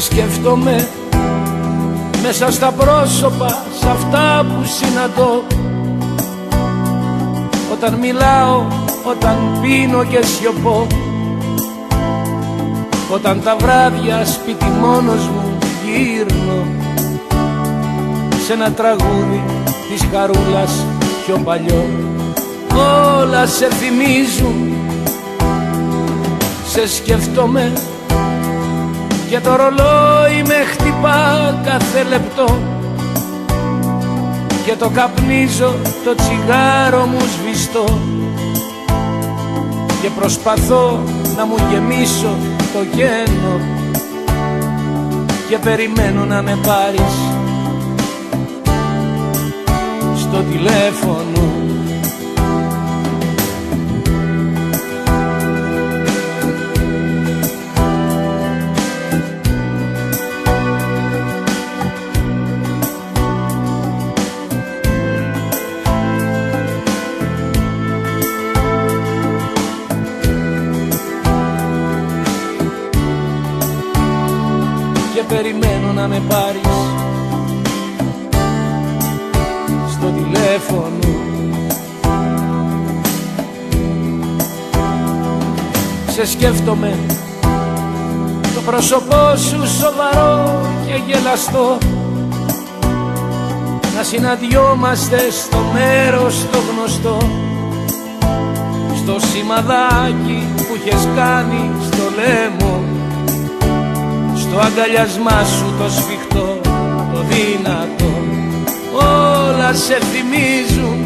Σε σκέφτομαι μέσα στα πρόσωπα, σ' αυτά που συναντώ. Όταν μιλάω, όταν πίνω και σιωπώ, όταν τα βράδια σπίτι μόνος μου γύρνω, σε ένα τραγούδι της Χαρούλας πιο παλιό. Όλα σε θυμίζουν, σε σκέφτομαι και το ρολόι με χτυπά κάθε λεπτό και το καπνίζω το τσιγάρο μου σβηστό και προσπαθώ να μου γεμίσω το γένο και περιμένω να με πάρεις στο τηλέφωνο. Και περιμένω να με πάρεις στο τηλέφωνο. Σε σκέφτομαι το πρόσωπό σου σοβαρό και γελαστό, να συναντιόμαστε στο μέρος το γνωστό, στο σημαδάκι που είχες κάνει στο λαίμο, στο αγκαλιασμά σου το σφιχτό, το δυνατό. Όλα σε θυμίζουν,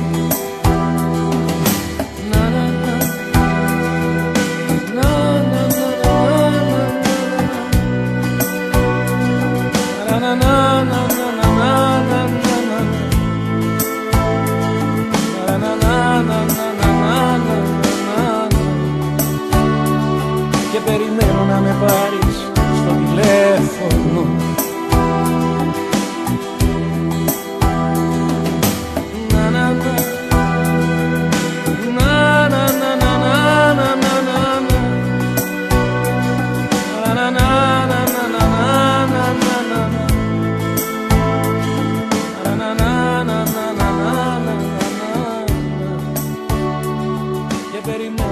και περιμένω να με πάρεις στο τηλέφωνο. Και περιμένω